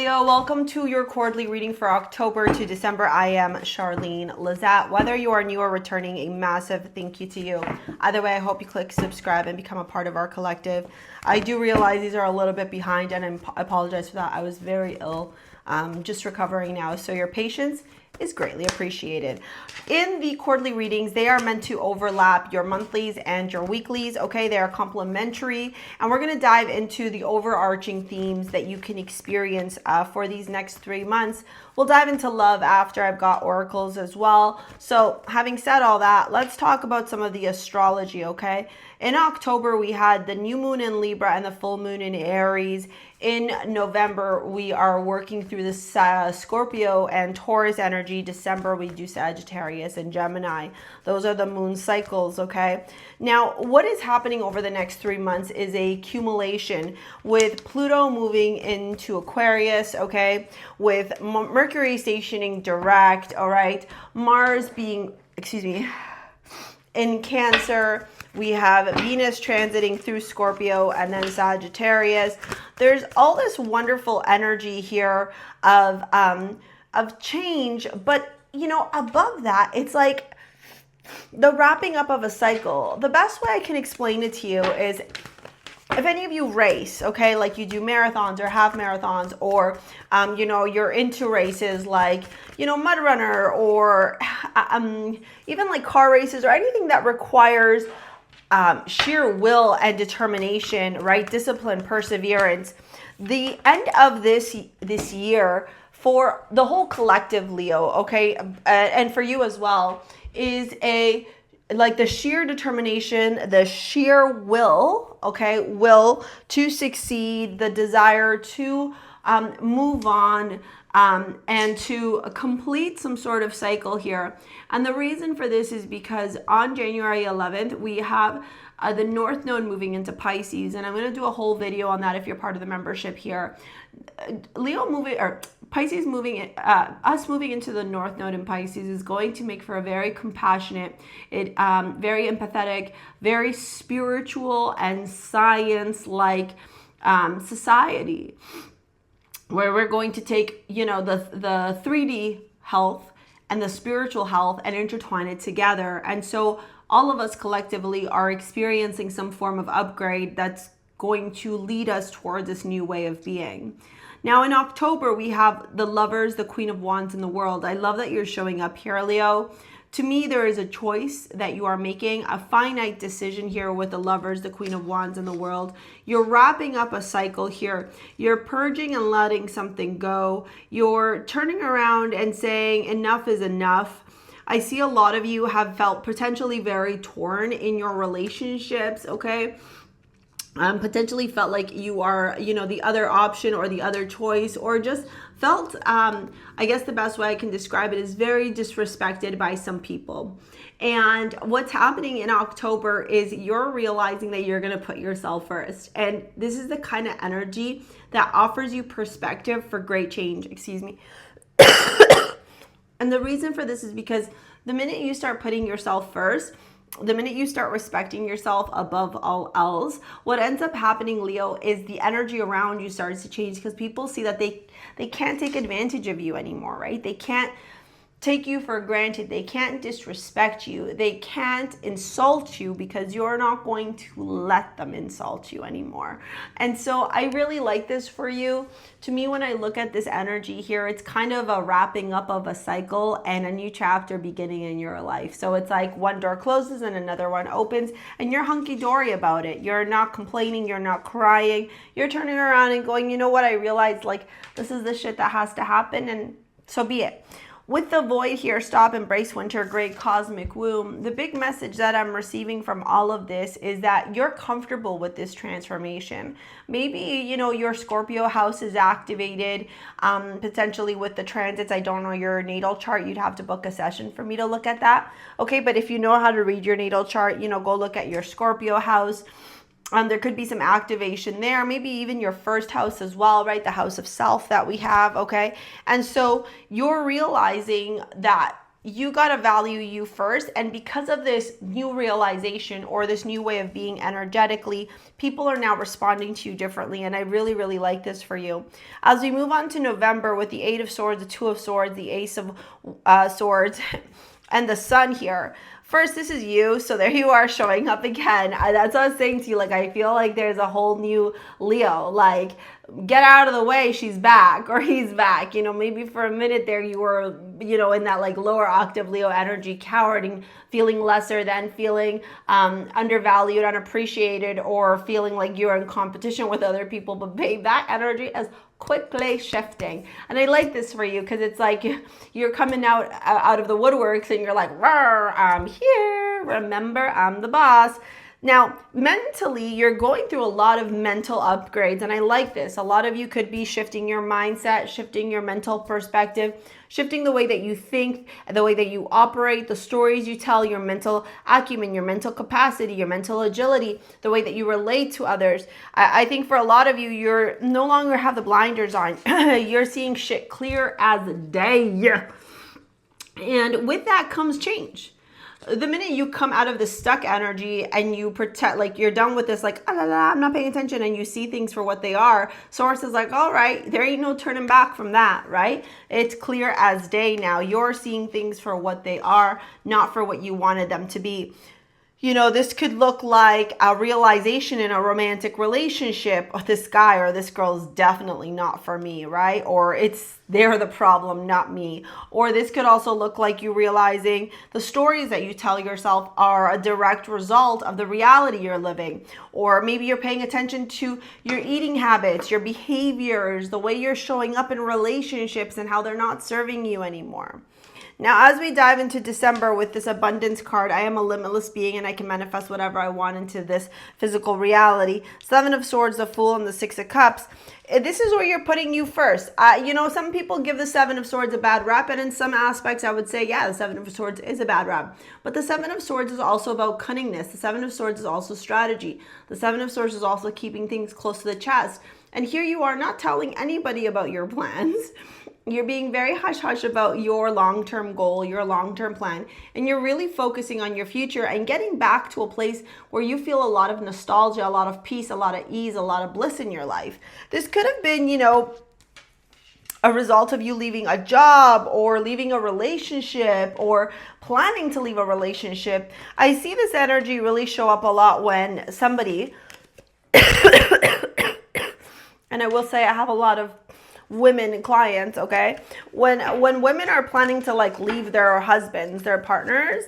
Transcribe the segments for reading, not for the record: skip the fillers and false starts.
Leo, welcome to your quarterly reading for October to December. I am Charlene. Lizette, whether you are new or returning, a massive thank you to you. Either way, I hope you click subscribe and become a part of our collective. I do realize these are a little bit behind, and I apologize for that. I was very ill, just recovering now, so your patience is greatly appreciated. In the quarterly readings, they are meant to overlap your monthlies and your weeklies, okay? They are complementary, and we're going to dive into the overarching themes that you can experience for these next 3 months. We'll dive into love after. I've got oracles as well. So having said all that, let's talk about some of the astrology, okay? In October, we had the new moon in Libra and the full moon in Aries. In November, we are working through the Scorpio and Taurus energy. December, we do Sagittarius and Gemini. Those are the moon cycles, okay? Now, what is happening over the next 3 months is a accumulation with Pluto moving into Aquarius, okay? With Mercury stationing direct, all right? Mars being, in Cancer. We have Venus transiting through Scorpio and then Sagittarius. There's all this wonderful energy here of change, but you know, above that, it's like the wrapping up of a cycle. The best way I can explain it to you is if any of you race, okay, like you do marathons or half marathons, or, you know, you're into races like, you know, mud runner, or even like car races or anything that requires sheer will and determination, right? Discipline, perseverance. The end of this year for the whole collective, Leo, okay, and for you as well, is like the sheer determination, the sheer will, okay, will to succeed, the desire to move on, and to complete some sort of cycle here. And the reason for this is because on January 11th, we have the North Node moving into Pisces, and I'm going to do a whole video on that if you're part of the membership here. Pisces moving, us moving into the North Node in Pisces is going to make for a very compassionate, very empathetic, very spiritual and science-like society, where we're going to take, you know, the 3D health and the spiritual health and intertwine it together. And so all of us collectively are experiencing some form of upgrade that's going to lead us towards this new way of being. Now in October, we have the Lovers, the Queen of Wands in the World. I love that you're showing up here, Leo. To me, there is a choice that you are making, a finite decision here with the Lovers, the Queen of Wands in the World. You're wrapping up a cycle here. You're purging and letting something go. You're turning around and saying enough is enough. I see a lot of you have felt potentially very torn in your relationships, okay? Potentially felt like you are, you know, the other option or the other choice, or just felt, I guess the best way I can describe it is very disrespected by some people. And what's happening in October is you're realizing that you're going to put yourself first. And this is the kind of energy that offers you perspective for great change, And the reason for this is because the minute you start putting yourself first, the minute you start respecting yourself above all else, what ends up happening, Leo, is the energy around you starts to change, because people see that they can't take advantage of you anymore, right? They can't take you for granted. They can't disrespect you. They can't insult you because you're not going to let them insult you anymore. And so I really like this for you. To me, when I look at this energy here, it's kind of a wrapping up of a cycle and a new chapter beginning in your life. So it's like one door closes and another one opens, and you're hunky-dory about it. You're not complaining. You're not crying. You're turning around and going, you know what? I realized, like, this is the shit that has to happen, and so be it. With the void here, stop, embrace winter, great cosmic womb. The big message that I'm receiving from all of this is that you're comfortable with this transformation. Maybe, you know, your Scorpio house is activated, potentially with the transits. I don't know your natal chart. You'd have to book a session for me to look at that. Okay, but if you know how to read your natal chart, you know, go look at your Scorpio house. There could be some activation there, maybe even your first house as well, right? The house of self that we have, okay? And so you're realizing that you got to value you first. And because of this new realization or this new way of being energetically, people are now responding to you differently. And I really, really like this for you. As we move on to November with the Eight of Swords, the Two of Swords, the Ace of Swords, and the Sun here. First, this is you. So there you are showing up again. That's what I was saying to you. Like, I feel like there's a whole new Leo. Like, get out of the way. She's back, or he's back. You know, maybe for a minute there you were, you know, in that like lower octave Leo energy, cowering, feeling lesser than, feeling undervalued, unappreciated, or feeling like you're in competition with other people. But babe, that energy is quickly shifting. And I like this for you because it's like you're coming out of the woodworks and you're like, I'm here. Remember, I'm the boss. Now, mentally, you're going through a lot of mental upgrades, and I like this. A lot of you could be shifting your mindset, shifting your mental perspective, shifting the way that you think, the way that you operate, the stories you tell, your mental acumen, your mental capacity, your mental agility, the way that you relate to others. I think for a lot of you, you're no longer have the blinders on. You're seeing shit clear as day. And with that comes change. The minute you come out of the stuck energy and you protect, like you're done with this, like, I'm not paying attention, and you see things for what they are, Source is like, all right, there ain't no turning back from that, right? It's clear as day now. You're seeing things for what they are, not for what you wanted them to be. You know, this could look like a realization in a romantic relationship. Oh, this guy or this girl is definitely not for me, right? Or they're the problem, not me. Or this could also look like you realizing the stories that you tell yourself are a direct result of the reality you're living. Or maybe you're paying attention to your eating habits, your behaviors, the way you're showing up in relationships and how they're not serving you anymore. Now, as we dive into December with this abundance card, I am a limitless being and I can manifest whatever I want into this physical reality. Seven of Swords, the Fool, and the Six of Cups. This is where you're putting you first. You know, some people give the Seven of Swords a bad rap, and in some aspects, I would say, yeah, the Seven of Swords is a bad rap. But the Seven of Swords is also about cunningness. The Seven of Swords is also strategy. The Seven of Swords is also keeping things close to the chest. And here you are not telling anybody about your plans. You're being very hush-hush about your long-term goal, your long-term plan, and you're really focusing on your future and getting back to a place where you feel a lot of nostalgia, a lot of peace, a lot of ease, a lot of bliss in your life. This could have been, you know, a result of you leaving a job or leaving a relationship or planning to leave a relationship. I see this energy really show up a lot when somebody, and I will say I have a lot of women clients, okay? When women are planning to like leave their husbands, their partners,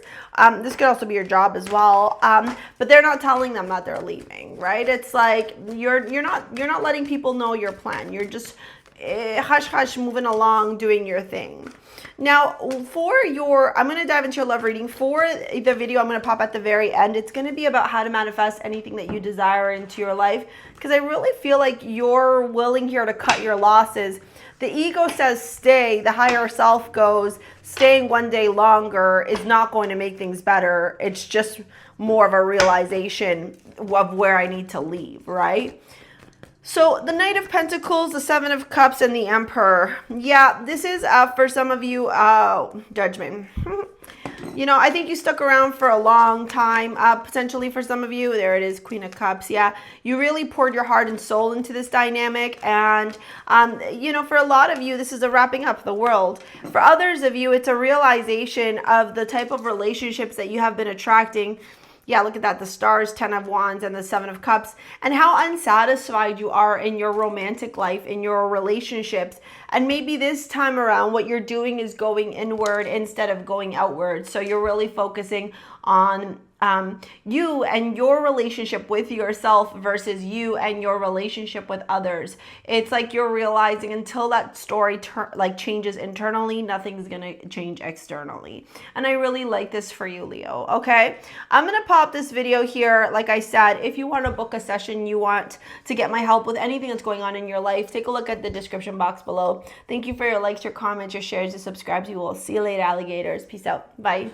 this could also be your job as well, but they're not telling them that they're leaving, right? It's like you're not letting people know your plan. You're just hush hush moving along, doing your thing. Now, I'm going to dive into your love reading. For the video I'm going to pop at the very end, it's going to be about how to manifest anything that you desire into your life, because I really feel like you're willing here to cut your losses. The ego says stay. The higher self goes, staying one day longer is not going to make things better. It's just more of a realization of where I need to leave, right? So the Knight of Pentacles, the Seven of Cups, and the Emperor. Yeah, this is for some of you, Judgment. You know, I think you stuck around for a long time, potentially for some of you. There it is, Queen of Cups. Yeah, you really poured your heart and soul into this dynamic. And, you know, for a lot of you, this is a wrapping up the world. For others of you, it's a realization of the type of relationships that you have been attracting. Yeah, look at that, the Stars, 10 of Wands, and the 7 of Cups, and how unsatisfied you are in your romantic life, in your relationships. And maybe this time around, what you're doing is going inward instead of going outward. So you're really focusing on you and your relationship with yourself versus you and your relationship with others. It's like you're realizing until that story changes internally, nothing's gonna change externally. And I really like this for you, Leo. Okay, I'm gonna pop this video here. Like I said, if you want to book a session, you want to get my help with anything that's going on in your life, take a look at the description box below. Thank you for your likes, your comments, your shares, your subscribes. We will see you later, alligators. Peace out. Bye.